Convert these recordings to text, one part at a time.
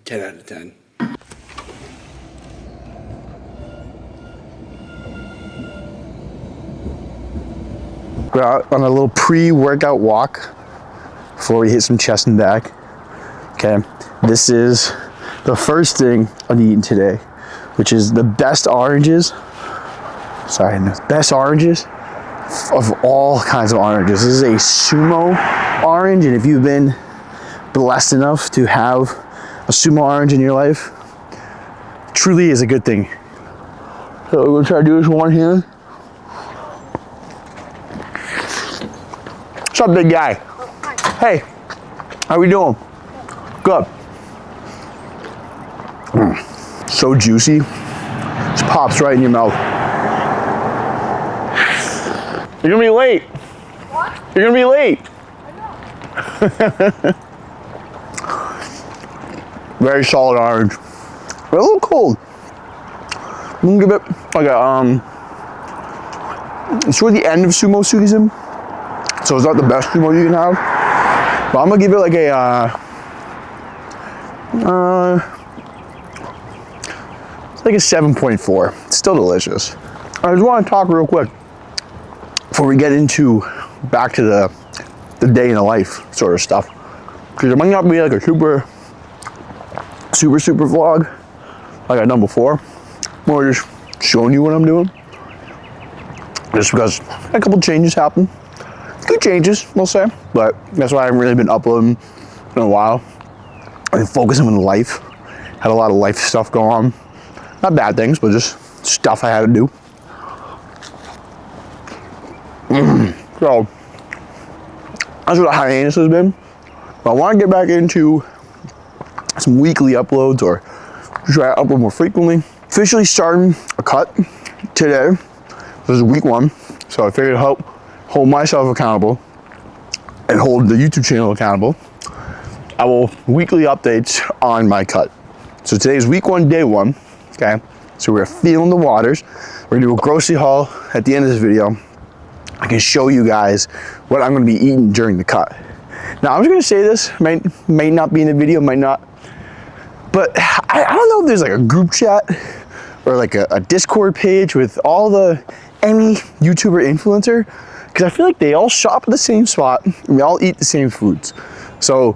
10 out of 10. We're out on a little pre-workout walk before we hit some chest and back. Okay, this is the first thing I'm eating today, which is the best oranges. Sorry, the best oranges of all kinds of oranges. This is a Sumo orange, and if you've been blessed enough to have a Sumo orange in your life, truly is a good thing. So we're gonna try to do this with one hand. What's up, big guy? Hey, how we doing? Good. So juicy. Just pops right in your mouth. You're gonna be late. What? You're gonna be late. I know. Very solid orange. But a little cold. I'm gonna give it like a it's toward the end of Sumo season, so it's not the best Sumo you can have. But I'm gonna give it like a it's like a 7.4. It's still delicious. I just want to talk real quick before we get into back to the day in the life sort of stuff, because it might not be like a super vlog like I've done before. More just showing you what I'm doing, just because a couple changes happened. Good changes, we'll say, but that's why I haven't really been uploading in a while. I've been focusing on life. Had a lot of life stuff going on. Not bad things, but just stuff I had to do. So that's what a hiatus has been. But I want to get back into some weekly uploads, or try to upload more frequently. Officially starting a cut today. This is week 1, so I figured to help hold myself accountable and hold the YouTube channel accountable. I will weekly updates on my cut. So today's week 1, day 1. Okay, so we're feeling the waters. We're gonna do a grocery haul at the end of this video. I can show you guys what I'm gonna be eating during the cut. Now, I was gonna say this, may not be in the video, might not, but I don't know if there's like a group chat or like a Discord page with any YouTuber influencer, because I feel like they all shop at the same spot and we all eat the same foods. So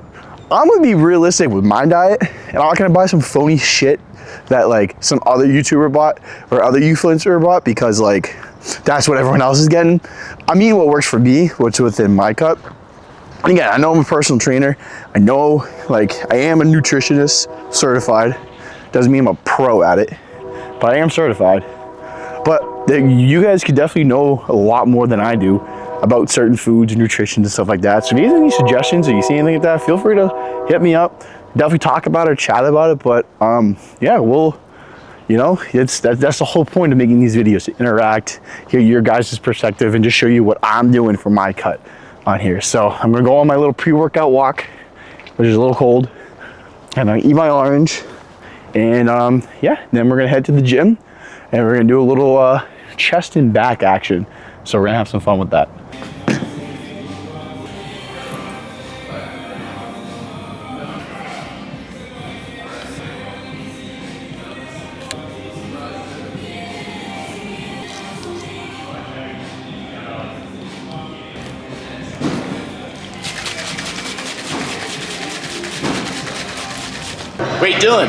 I'm gonna be realistic with my diet, and I'm not gonna buy some phony shit that like some other YouTuber bought or other influencer bought, because like that's what everyone else is getting. I'm eating what works for me, what's within my cut. And again, I know I'm a personal trainer. I know like I am a nutritionist certified. Doesn't mean I'm a pro at it, but I am certified. But you guys could definitely know a lot more than I do about certain foods and nutrition and stuff like that. So if you have any suggestions or you see anything like that, feel free to hit me up. Definitely talk about it or chat about it. But yeah, we'll, that's the whole point of making these videos, to interact, hear your guys' perspective, and just show you what I'm doing for my cut on here. So I'm gonna go on my little pre-workout walk, which is a little cold, and I eat my orange, and yeah, then we're gonna head to the gym, and we're gonna do a little chest and back action. So we're gonna have some fun with that. Wait, Dylan,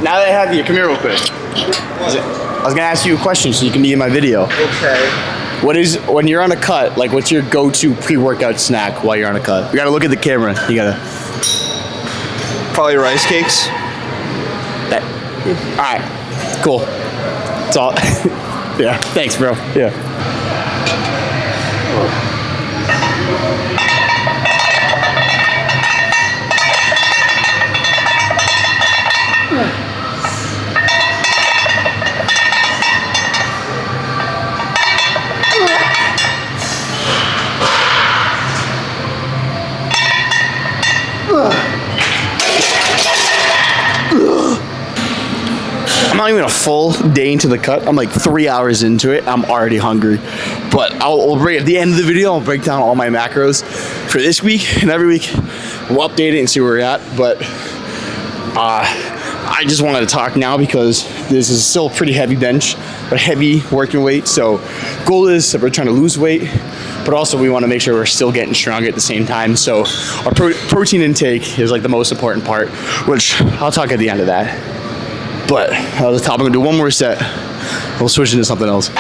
now that I have you, come here real quick. I was gonna ask you a question so you can be in my video. Okay. When you're on a cut, like what's your go-to pre-workout snack while you're on a cut? You gotta look at the camera. You gotta. Probably rice cakes. All right, cool. That's all. Yeah, thanks, bro. Yeah. I'm not even a full day into the cut. I'm like 3 hours into it. I'm already hungry. But I'll break at the end of the video. I'll break down all my macros for this week, and every week we'll update it and see where we're at. But I just wanted to talk now because this is still a pretty heavy bench, but heavy working weight. So goal is that we're trying to lose weight, but also we want to make sure we're still getting stronger at the same time. So our protein intake is like the most important part, which I'll talk at the end of that. But at the top, I'm gonna do one more set. We'll switch into something else.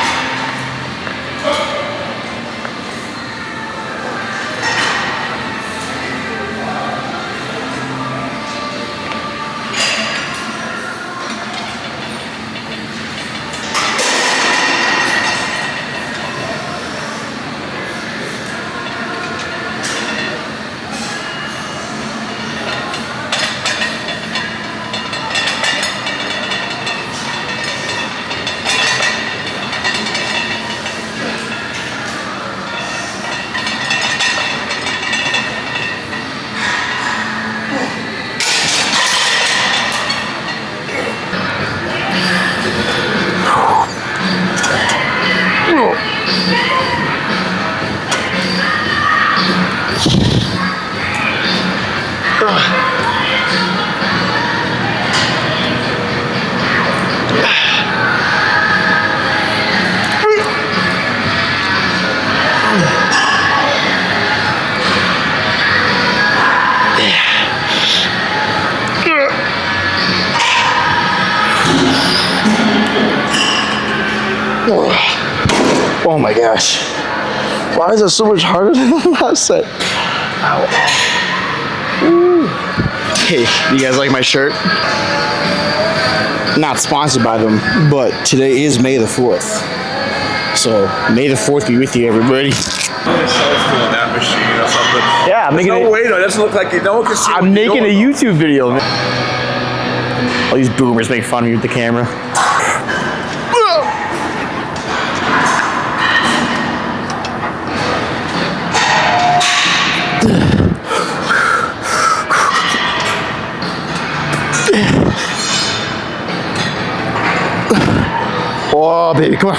Oh my gosh. Why is it so much harder than the last set? Ow. Ooh. Hey, you guys like my shirt? Not sponsored by them, but today is May the 4th. So, May the 4th be with you, everybody. that machine or something. Yeah, I'm making no way though. It doesn't look like it. No one can see. I'm making a YouTube video. All these boomers make fun of me with the camera. Oh, baby, come on.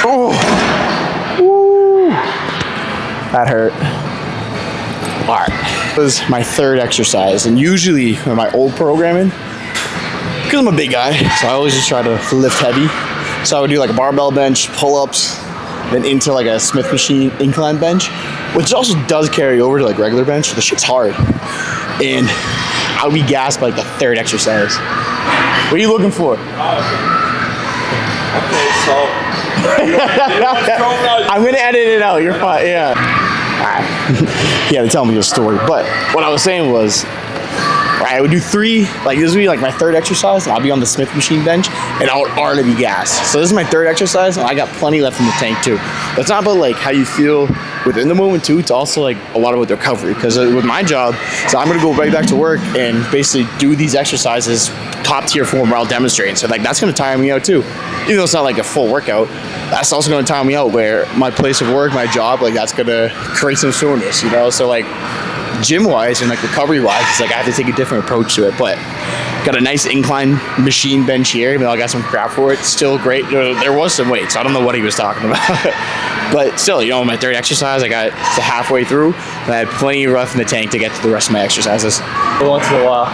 Oh. Woo. That hurt. All right. This is my third exercise, and usually in my old programming, because I'm a big guy, so I always just try to lift heavy. So I would do like a barbell bench, pull-ups, then into like a Smith machine incline bench, which also does carry over to like regular bench. The shit's hard. And I would be gassed by like the third exercise. What are you looking for? Okay, so I'm gonna edit it out. You're fine. Yeah. Alright. You had to tell me your story. But what I was saying was, I would do 3. Like this would be like my third exercise, and I'll be on the Smith machine bench, and I would already be gassed. So this is my third exercise, and I got plenty left in the tank too. That's not about like how you feel within the moment too. It's also like a lot about the recovery. Because with my job, so I'm gonna go right back to work and basically do these exercises top tier form where I'll demonstrate. So like that's gonna tire me out too. Even though it's not like a full workout, that's also gonna tire me out where my place of work, my job, like that's gonna create some soreness, you know? So like gym wise and like recovery wise, it's like I have to take a different approach to it. But got a nice incline machine bench here, even though I got some crap for it. Still great. There was some weight, so I don't know what he was talking about. But still, you know, my third exercise, I got to halfway through, and I had plenty left in the tank to get to the rest of my exercises. Once in a while.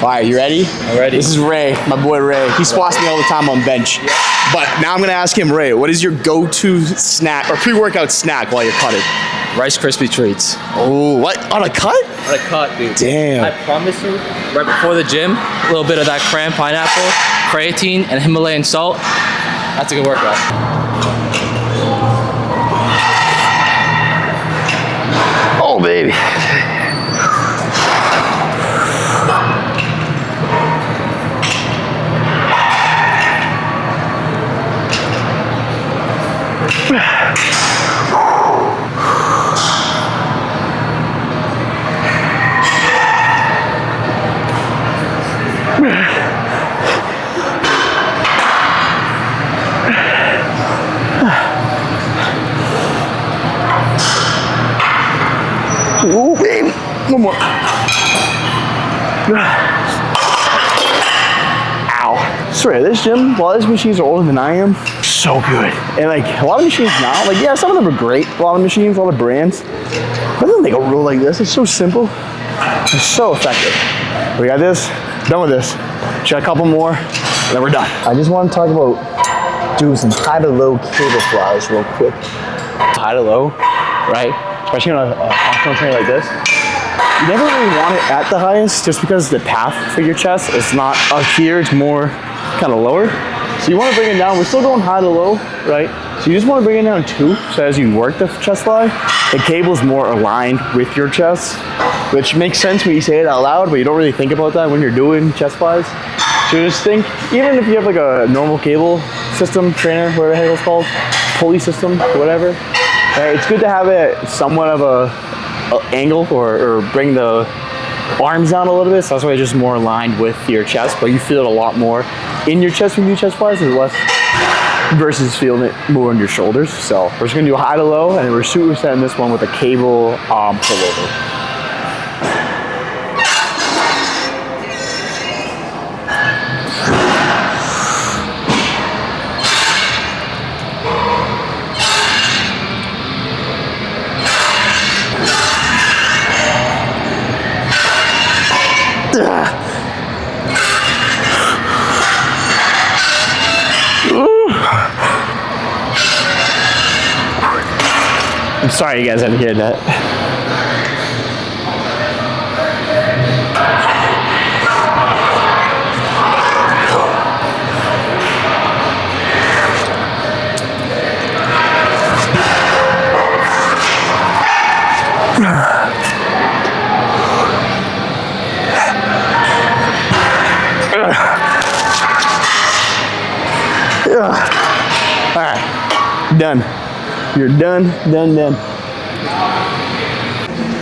All right, you ready? I'm ready. This is Ray, my boy Ray. He spots me all the time on bench. Yeah. But now I'm gonna ask him, Ray, what is your go-to snack or pre-workout snack while you're cutting? Rice Krispie treats. Oh, what? On a cut? On a cut, dude. Damn. I promise you, right before the gym, a little bit of that cran pineapple, creatine, and Himalayan salt. That's a good workout. Oh, baby. Ooh, baby. One more. Ow. Sorry, this gym, while these machines are older than I am, so good. And like a lot of machines now, like yeah, some of them are great. A lot of machines, a lot of brands. Doesn't make a roll like this. It's so simple. It's so effective. We got this. Done with this. Just a couple more, and then we're done. I just want to talk about doing some high to low cable flies real quick. High to low, right? Especially on a functional trainer like this. You never really want it at the highest just because the path for your chest is not up here, it's more kind of lower. So you want to bring it down. We're still going high to low, right? So you just want to bring it down too. So as you work the chest fly, the cable is more aligned with your chest, which makes sense when you say it out loud, but you don't really think about that when you're doing chest flies. So just think, even if you have like a normal cable system, trainer, whatever the hell it's called, pulley system, whatever, right? It's good to have it somewhat of a angle or bring the arms down a little bit, so that's why it's just more aligned with your chest, but you feel it a lot more in your chest when you do chest flies and less versus feeling it more on your shoulders. So we're just gonna do a high to low, and we're supersetting this one with a cable pullover. I'm sorry you guys had to hear that. All right, done. You're done.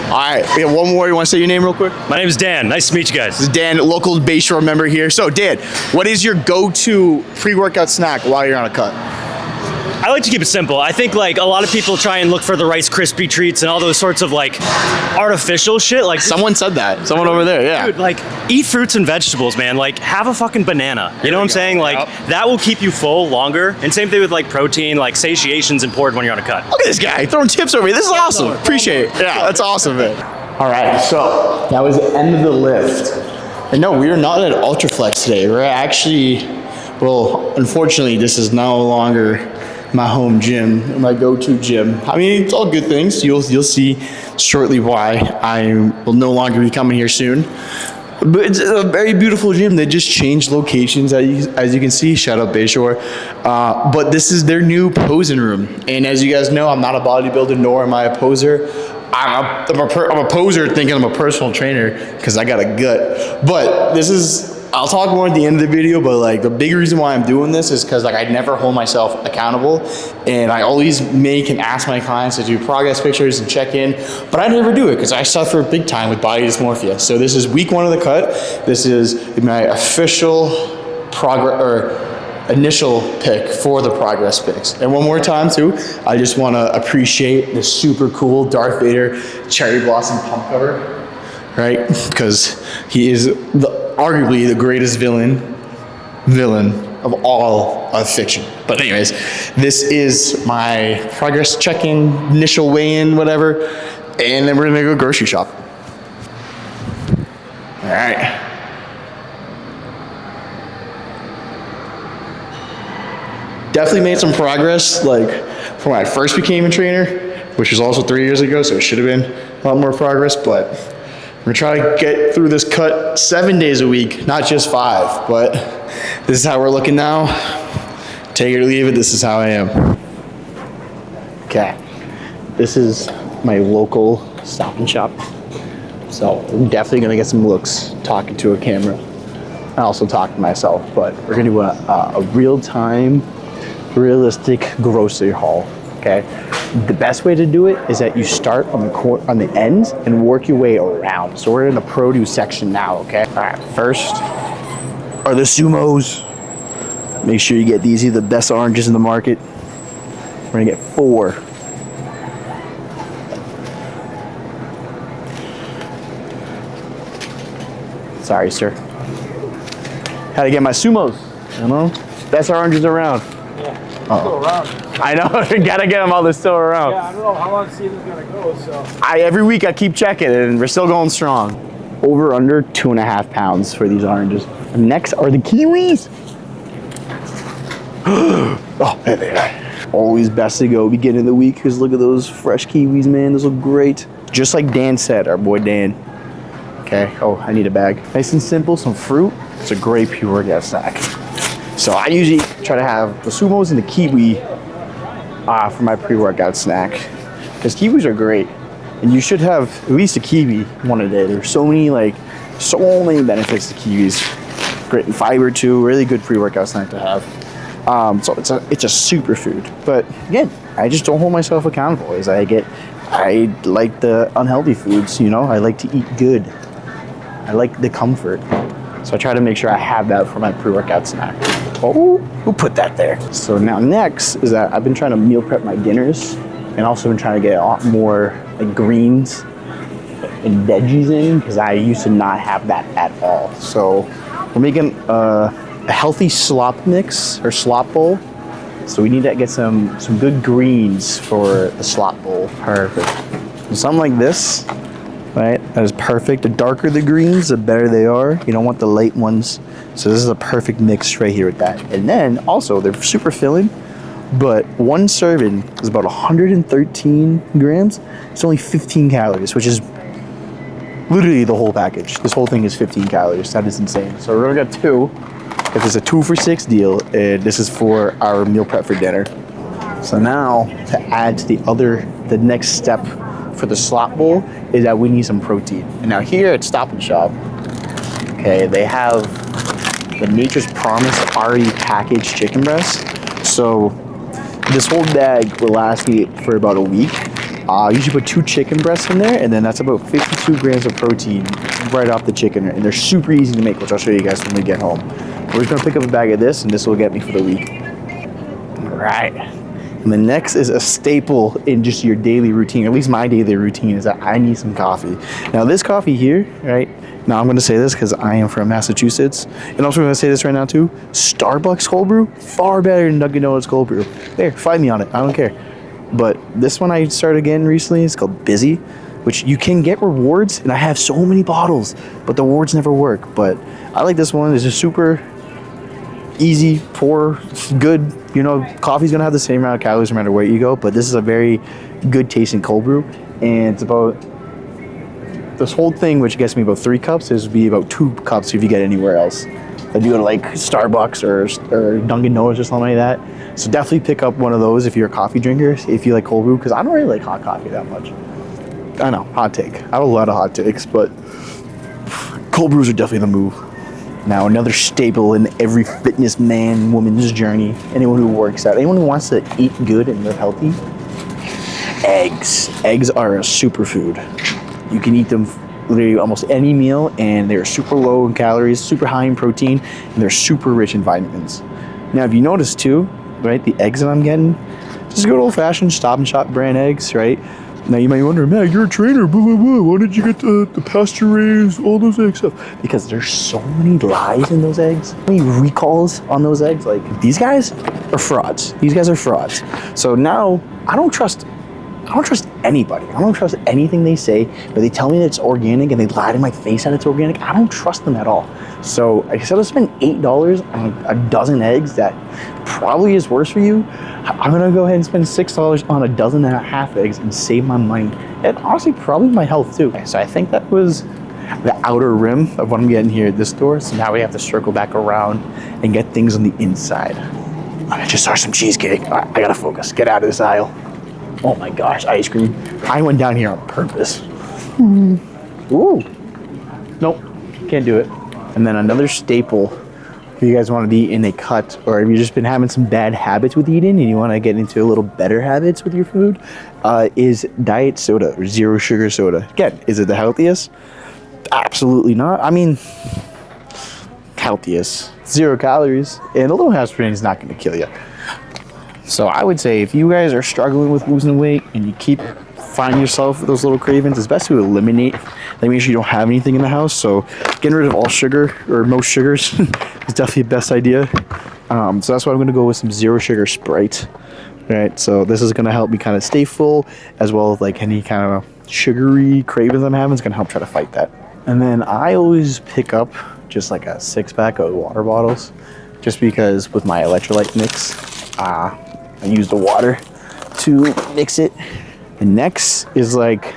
All right, we have one more. You want to say your name real quick? My name is Dan. Nice to meet you guys. This is Dan, local Bayshore member here. So Dan, what is your go-to pre-workout snack while you're on a cut? I like to keep it simple. I think like a lot of people try and look for the Rice Krispie treats and all those sorts of like artificial shit. Like Someone said that. Someone over there, yeah. dude, like eat fruits and vegetables, man. Like have a fucking banana. You know what I'm saying? Like that will keep you full longer. And same thing with like protein. Like satiation's important when you're on a cut. Look at this guy throwing tips over here. This is awesome. Appreciate it. Yeah, that's awesome, man. All right, so that was the end of the lift. And no, we are not at Ultraflex today. We're actually, well, unfortunately, this is no longer my home gym, my go-to gym. I mean, it's all good things. You'll see shortly why I will no longer be coming here soon. But it's a very beautiful gym. They just changed locations, as you can see. Shout out Bayshore. But this is their new posing room. And as you guys know, I'm not a bodybuilder, nor am I a poser. I'm a poser thinking I'm a personal trainer because I got a gut. But this is, I'll talk more at the end of the video, but like the big reason why I'm doing this is because like I never hold myself accountable, and I always make and ask my clients to do progress pictures and check in, but I never do it because I suffer big time with body dysmorphia. So this is week 1 of the cut. This is my official initial pick for the progress picks. And one more time too, I just want to appreciate the super cool Darth Vader cherry blossom pump cover, right? Because he is arguably the greatest villain of all of fiction. But anyways, this is my progress check-in, initial weigh-in, whatever, and then we're gonna go grocery shop. All right. Definitely made some progress, like from when I first became a trainer, which was also 3 years ago, so it should have been a lot more progress, but we're gonna try to get through this cut 7 days a week, not just 5, but this is how we're looking now. Take it or leave it, this is how I am. Okay, this is my local Stop and Shop. So I'm definitely gonna get some looks talking to a camera. I also talk to myself, but we're gonna do a real-time, realistic grocery haul, okay? The best way to do it is that you start on the ends and work your way around. So we're in the produce section now, okay? All right, first are the Sumos. Make sure you get these. These are the best oranges in the market. We're gonna get 4. Sorry, sir. How to get my Sumos, you know? Best oranges around. still around. I know. Gotta get them while they're still around. Yeah, I don't know how long the season's gonna go, so. Every week I keep checking and we're still going strong. Over under 2.5 pounds for these oranges. And next are the kiwis. Oh, there they are. Always best to go beginning of the week because look at those fresh kiwis, man. Those look great. Just like Dan said, our boy Dan. Okay, oh, I need a bag. Nice and simple, some fruit. It's a great pre-workout snack. So I usually try to have the sumos and the kiwi for my pre-workout snack. Because kiwis are great. And you should have at least a kiwi one a day. There's so many benefits to kiwis. Great in fiber too, really good pre-workout snack to have. So it's a superfood. But again, I just don't hold myself accountable as I like the unhealthy foods, you know? I like to eat good. I like the comfort. So I try to make sure I have that for my pre-workout snack. Oh, who put that there? So now next is that I've been trying to meal prep my dinners and also been trying to get a lot more like greens and veggies in because I used to not have that at all. So we're making a healthy slop mix or slop bowl. So we need to get some good greens for the slop bowl. Perfect. And something like this, right? That is perfect. The darker the greens, the better they are. You don't want the light ones. So this is a perfect mix right here with that. And then also they're super filling, but one serving is about 113 grams. It's only 15 calories, which is literally the whole package. This whole thing is 15 calories. That is insane. So we're gonna get two. If it's a 2 for $6 deal, and this is for our meal prep for dinner. So now to add to the next step for the slop bowl is that we need some protein. And now here at Stop and Shop, okay, they have the Nature's Promise already packaged chicken breast. So this whole bag will last me for about a week. You usually put 2 chicken breasts in there, and then that's about 52 grams of protein right off the chicken. And they're super easy to make, which I'll show you guys when we get home. We're just gonna pick up a bag of this, and this will get me for the week. All right. And the next is a staple in just your daily routine, or at least my daily routine, is that I need some coffee. Now this coffee here, right? Now I'm gonna say this because I am from Massachusetts, and also I'm gonna say this right now too. Starbucks cold brew, far better than Dunkin' Donuts cold brew. There, fight me on it, I don't care. But this one I started getting recently, it's called Busy, which you can get rewards, and I have so many bottles, but the rewards never work. But I like this one. It's just super easy, pour, good. You know, coffee's gonna have the same amount of calories no matter where you go, but this is a very good tasting cold brew, and it's about this whole thing, which gets me about 3 cups, is be about 2 cups if you get anywhere else. If you go to like Starbucks or Dunkin' Donuts or something like that. So definitely pick up one of those if you're a coffee drinker, if you like cold brew, because I don't really like hot coffee that much. I know, hot take. I have a lot of hot takes, but cold brews are definitely the move. Now, another staple in every fitness man, woman's journey, anyone who works out, anyone who wants to eat good and live healthy, eggs. Eggs are a superfood. You can eat them literally almost any meal, and they're super low in calories, super high in protein, and they're super rich in vitamins. Now, if you notice too, right, the eggs that I'm getting, just good old-fashioned Stop and Shop brand eggs, right? Now you might wonder, man, you're a trainer, blah, blah, blah. Why did you get the pasture raised, all those eggs stuff? Because there's so many lies in those eggs, so many recalls on those eggs. Like, these guys are frauds. These guys are frauds. So now I don't trust anybody. I don't trust anything they say, but they tell me that it's organic and they lie to my face that it's organic. I don't trust them at all. So I said, I'll spend $8 on a dozen eggs that probably is worse for you. I'm gonna go ahead and spend $6 on a dozen and a half eggs and save my money. And honestly, probably my health too. So I think that was the outer rim of what I'm getting here at this store. So now we have to circle back around and get things on the inside. I just saw some cheesecake. All right, I gotta focus. Get out of this aisle. Oh my gosh, ice cream. I went down here on purpose. Ooh. Nope, can't do it. And then another staple, if you guys want to be in a cut, or if you've just been having some bad habits with eating and you want to get into a little better habits with your food, is diet soda or zero sugar soda. Again, is it the healthiest? Absolutely not. I mean, healthiest. 0 calories, and a little aspartame is not going to kill you. So I would say if you guys are struggling with losing weight and you keep finding yourself with those little cravings, it's best to eliminate. Like, make sure you don't have anything in the house. So getting rid of all sugar or most sugars is definitely the best idea. So that's why I'm going to go with some zero sugar Sprite. Right, so this is going to help me kind of stay full, as well as like any kind of sugary cravings I'm having. It's going to help try to fight that. And then I always pick up just like a 6-pack of water bottles, just because with my electrolyte mix, I use the water to mix it. And next is like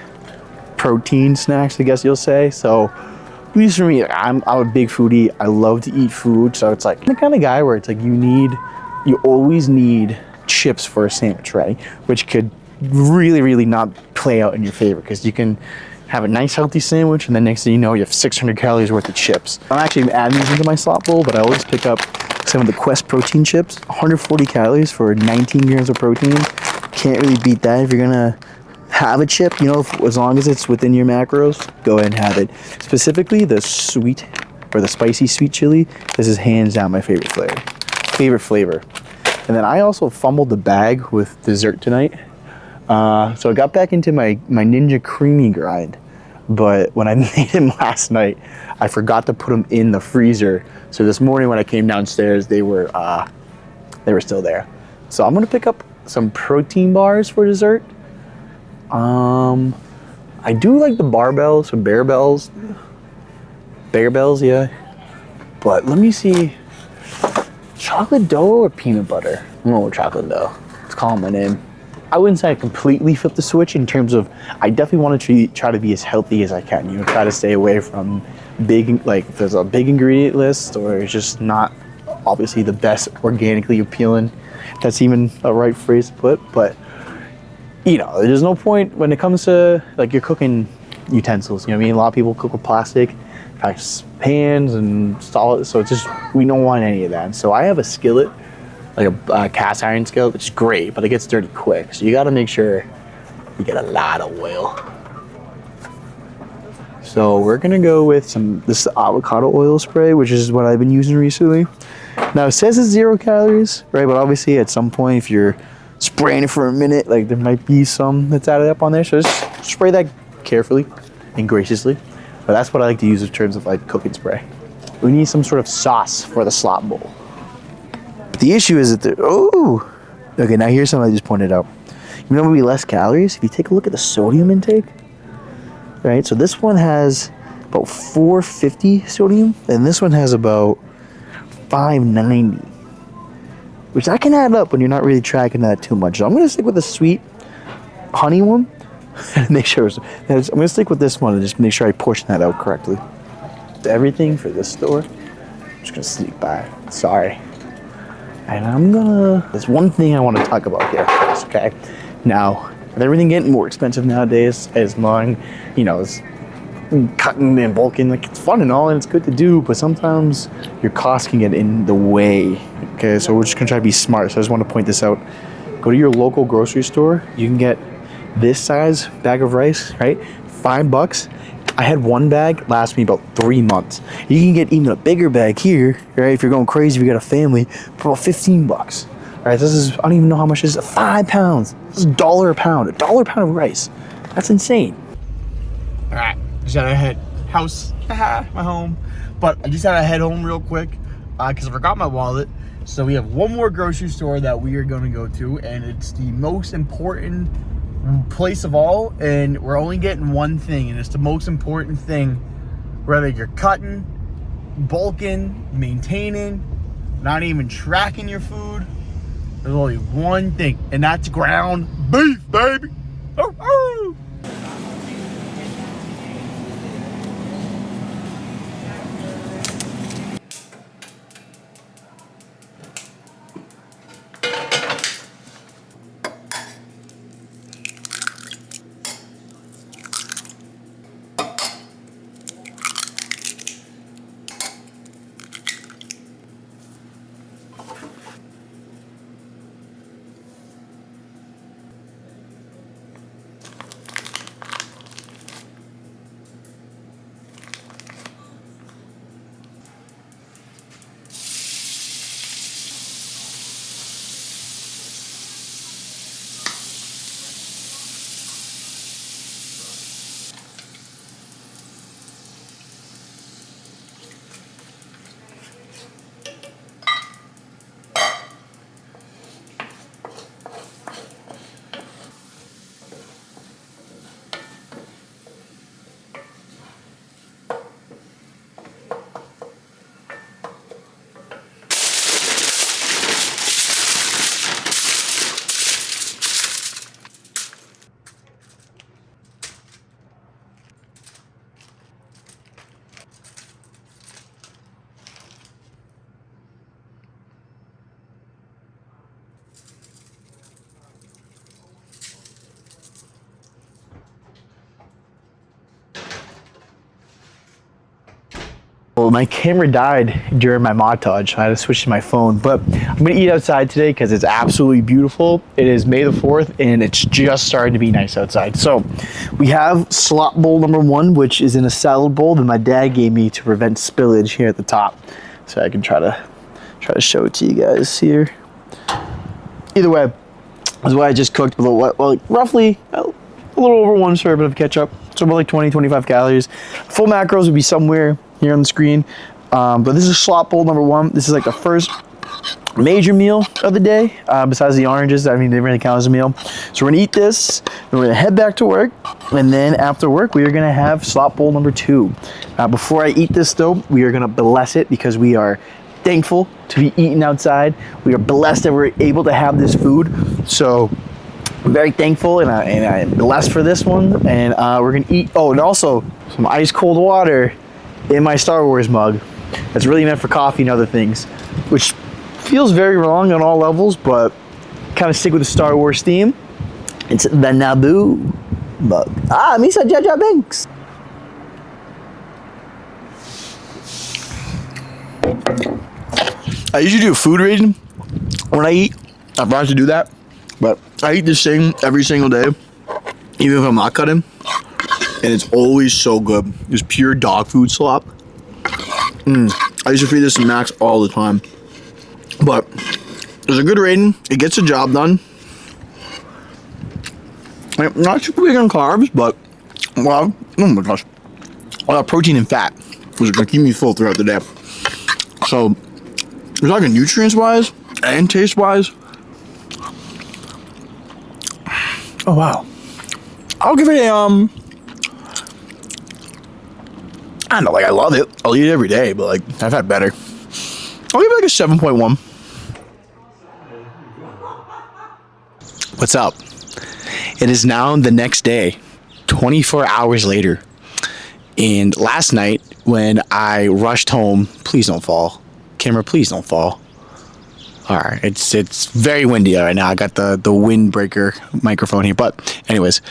protein snacks, I guess you'll say. So at least for me, I'm a big foodie. I love to eat food, so it's like I'm the kind of guy where it's like you always need chips for a sandwich, right? Which could really not play out in your favor, because you can have a nice healthy sandwich and then next thing you know you have 600 calories worth of chips. I'm actually adding these into my slot bowl, but I always pick up some of the Quest protein chips. 140 calories for 19 grams of protein. Can't really beat that. If you're gonna have a chip, you know, as long as it's within your macros, go ahead and have it. Specifically the sweet or the spicy sweet chili, this is hands down my favorite flavor. And then I also fumbled the bag with dessert tonight. So I got back into my Ninja Creamy grind, but when I made him last night, I forgot to put them in the freezer. So this morning when I came downstairs, they were still there. So I'm gonna pick up some protein bars for dessert. I do like the barbells, some Bear Bells, yeah. But let me see, chocolate dough or peanut butter? I'm going with chocolate dough. It's calling my name. I wouldn't say I completely flipped the switch in terms of, I definitely want to try to be as healthy as I can. You know, try to stay away from if there's a big ingredient list or it's just not obviously the best organically appealing. That's even a right phrase to put, but you know, there's no point when it comes to like your cooking utensils. You know what I mean? A lot of people cook with plastic, pans and solid, so it's just, we don't want any of that. And so I have a skillet, like a cast iron skillet, which is great, but it gets dirty quick. So you got to make sure you get a lot of oil. So we're gonna go with this avocado oil spray, which is what I've been using recently. Now it says it's 0 calories, right? But obviously at some point, if you're spraying it for a minute, like there might be some that's added up on there. So just spray that carefully and graciously. But that's what I like to use in terms of like cooking spray. We need some sort of sauce for the slop bowl. The issue is that okay, now here's something I just pointed out. You know, maybe less calories. If you take a look at the sodium intake, right? So this one has about 450 sodium, and this one has about 590, which that can add up when you're not really tracking that too much. So I'm gonna stick with the sweet honey one and make sure. I'm gonna stick with this one and just make sure I portion that out correctly. Everything for this store. I'm just gonna sneak by. Sorry. And there's one thing I want to talk about here first, okay? Now, with everything getting more expensive nowadays, as long, you know, as cutting and bulking, like it's fun and all, and it's good to do, but sometimes your costs can get in the way, okay? So we're just gonna try to be smart. So I just want to point this out. Go to your local grocery store. You can get this size bag of rice, right? $5. I had one bag last me about 3 months. You can get even a bigger bag here, right? If you're going crazy, if you got a family, for about $15. Right? This is, I don't even know how much this is. 5 pounds. This is $1 a pound. $1 a pound of rice. That's insane. All right, just gotta head my home. But I just gotta head home real quick because I forgot my wallet. So we have one more grocery store that we are gonna go to, and it's the most important place of all, and we're only getting one thing, and it's the most important thing, whether you're cutting, bulking, maintaining, not even tracking your food. There's only one thing, and that's ground beef, baby. Oh, oh. Well, my camera died during my montage. I had to switch to my phone, but I'm gonna eat outside today because it's absolutely beautiful. It is May the 4th and it's just starting to be nice outside. So we have slop bowl number 1, which is in a salad bowl that my dad gave me to prevent spillage here at the top. So I can try to show it to you guys here. Either way, this is what I just cooked with roughly a little over 1 serving of ketchup. So about like 20-25 calories. Full macros would be somewhere here on the screen. But this is slop bowl number 1. This is like the first major meal of the day. Besides the oranges, I mean, they really count as a meal. So we're gonna eat this, and we're gonna head back to work. And then after work, we are gonna have slop bowl number 2. Before I eat this though, we are gonna bless it because we are thankful to be eating outside. We are blessed that we're able to have this food. So I'm very thankful and I'm blessed for this one. And we're gonna eat, oh, and also some ice cold water in my Star Wars mug. That's really meant for coffee and other things, which feels very wrong on all levels, but kind of stick with the Star Wars theme. It's the Naboo mug. Misa Jar Jar Binks. I usually do a food rating when I eat. I forgot to do that, but I eat this thing every single day, even if I'm not cutting, and it's always so good. It's pure dog food slop. I used to feed this to Max all the time, but it's a good rating. It gets the job done. I'm not super big on carbs, but well, oh my gosh, a lot of protein and fat, which are gonna keep me full throughout the day. So, we're talking nutrients-wise and taste-wise. Oh wow, I'll give it a I don't know, like I love it. I'll eat it every day, but like I've had better. I'll give it like a 7.1. What's up? It is now the next day, 24 hours later. And last night when I rushed home, please don't fall. Camera, please don't fall. All right, it's very windy right now. I got the windbreaker microphone here. But anyways,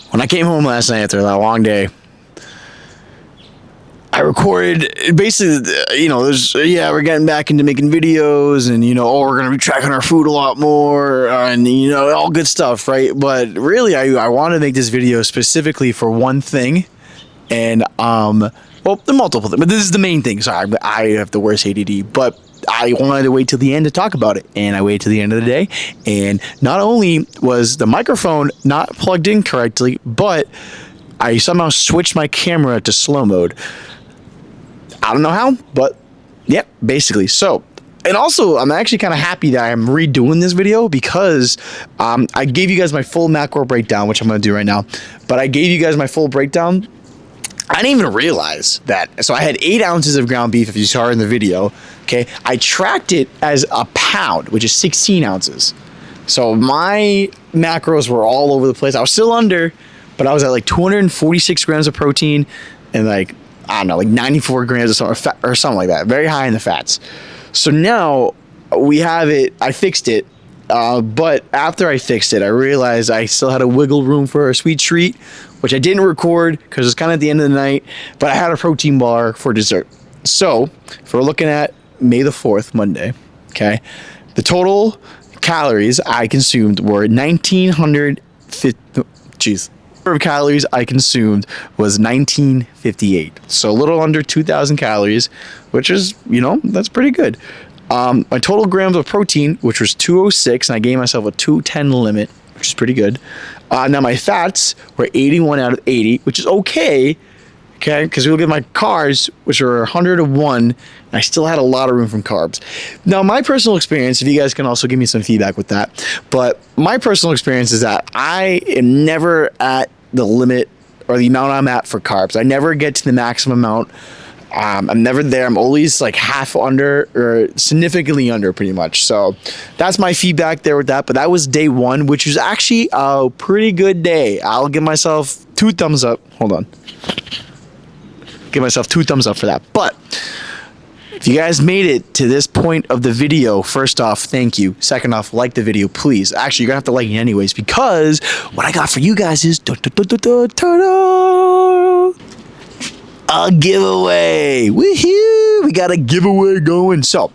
when I came home last night after that long day, I recorded basically, we're getting back into making videos and, we're going to be tracking our food a lot more and, all good stuff, right? But really, I want to make this video specifically for one thing. And, the multiple things, but this is the main thing. Sorry, I have the worst ADD, but I wanted to wait till the end to talk about it. And I waited till the end of the day. And not only was the microphone not plugged in correctly, but I somehow switched my camera to slow mode. I don't know how, but yeah, basically. So, and also, I'm actually kind of happy that I'm redoing this video because I gave you guys my full macro breakdown, which I'm going to do right now. But I gave you guys my full breakdown. I didn't even realize that. So I had 8 ounces of ground beef, if you saw it in the video. Okay, I tracked it as a pound, which is 16 ounces. So my macros were all over the place. I was still under, but I was at like 246 grams of protein and like, I don't know, like 94 grams or something like that. Very high in the fats. So now we have it. I fixed it. But after I fixed it, I realized I still had a wiggle room for a sweet treat, which I didn't record because it's kind of at the end of the night, but I had a protein bar for dessert. So if we're looking at May the 4th, Monday, okay, the total calories I consumed were 1,950, of calories I consumed was 1958. So a little under 2,000 calories, which is, that's pretty good. My total grams of protein, which was 206, and I gave myself a 210 limit, which is pretty good. Now my fats were 81 out of 80, which is okay, because we look at my carbs, which are 101, and I still had a lot of room from carbs. Now my personal experience, if you guys can also give me some feedback with that, but my personal experience is that I am never at the limit or the amount I'm at for carbs. I never get to the maximum amount. I'm never there. I'm always like half under or significantly under pretty much. So that's my feedback there with that. But that was day 1, which was actually a pretty good day. I'll give myself 2 thumbs up. Hold on. Give myself 2 thumbs up for that. But if you guys made it to this point of the video, first off, thank you. Second off, like the video, please. Actually, you're going to have to like it anyways because what I got for you guys is a giveaway. Woohoo! We got a giveaway going. So,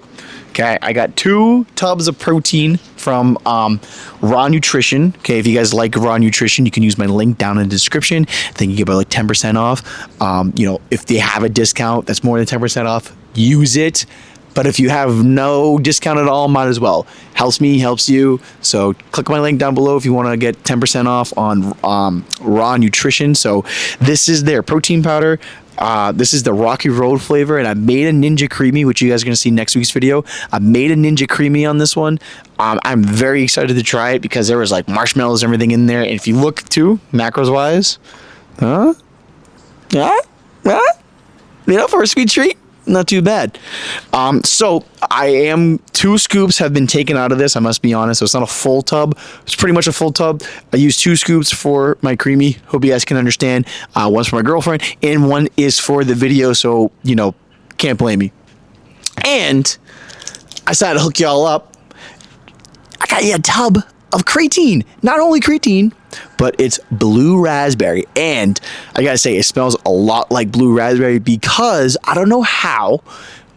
okay, I got 2 tubs of protein from Raw Nutrition. Okay, if you guys like Raw Nutrition, you can use my link down in the description. I think you get about like 10% off. If they have a discount that's more than 10% off, use it. But if you have no discount at all, might as well. Helps me, helps you. So click my link down below if you want to get 10% off on Raw Nutrition. So this is their protein powder. This is the Rocky Road flavor, and I made a Ninja Creamy, which you guys are going to see next week's video. I made a Ninja Creamy on this one. I'm very excited to try it because there was like marshmallows and everything in there. And if you look too, macros wise, for a sweet treat, not too bad. So I am 2 scoops have been taken out of this. I must be honest. So it's not a full tub. It's pretty much a full tub. I used 2 scoops for my creamy. Hope you guys can understand. One's for my girlfriend and one is for the video. So, can't blame me. And I decided to hook y'all up. I got you a tub of creatine. Not only creatine, but it's blue raspberry. And I gotta say, it smells a lot like blue raspberry because I don't know how.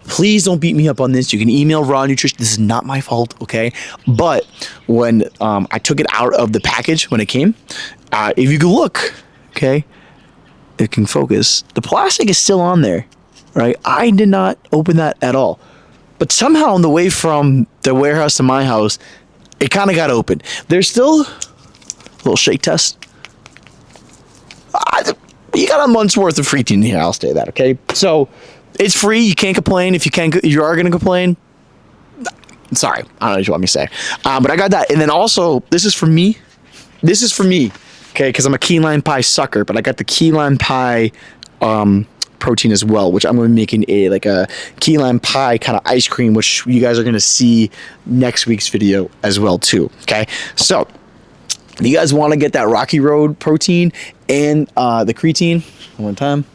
Please don't beat me up on this. You can email Raw Nutrition. This is not my fault, okay? But when I took it out of the package when it came, if you can look, okay, it can focus. The plastic is still on there, right? I did not open that at all. But somehow on the way from the warehouse to my house, it kind of got open. There's still a little shake test. You got a month's worth of free tea here. I'll say that, okay? So it's free. You can't complain. If you are going to complain, sorry. I don't know what you want me to say. But I got that. And then also, this is for me. This is for me, okay? Because I'm a key lime pie sucker. But I got the key lime pie protein as well, which I'm going to be making a key lime pie kind of ice cream, which you guys are going to see next week's video as well too. Okay, so if you guys want to get that Rocky Road protein and the creatine one time,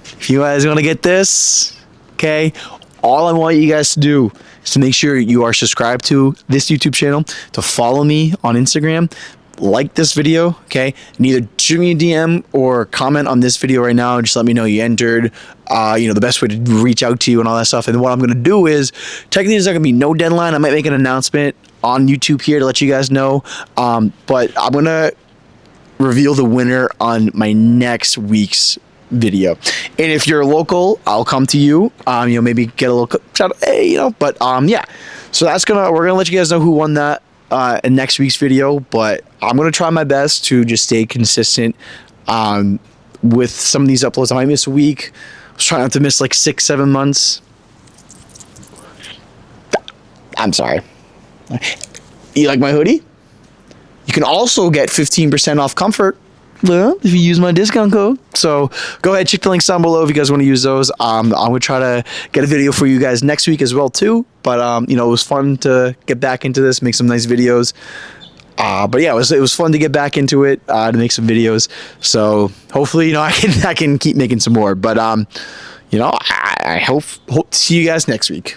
if you guys want to get this, okay, all I want you guys to do is to make sure you are subscribed to this YouTube channel, to follow me on Instagram, like this video, okay, and either shoot me a DM or comment on this video right now and just let me know you entered, the best way to reach out to you and all that stuff. And what I'm going to do is, technically there's not going to be no deadline. I might make an announcement on YouTube here to let you guys know, but I'm going to reveal the winner on my next week's video. And if you're local, I'll come to you, maybe get a little shout out, hey, but yeah, so we're going to let you guys know who won that in next week's video. But I'm going to try my best to just stay consistent with some of these uploads. I might miss a week. I was trying not to miss like 6-7 months. I'm sorry. You like my hoodie? You can also get 15% off Comfort if you use my discount code. So go ahead, check the links down below if you guys want to use those. I'm going to try to get a video for you guys next week as well too. But it was fun to get back into this, make some nice videos. But yeah, it was fun to get back into it, to make some videos. So hopefully, I can keep making some more. But I hope to see you guys next week.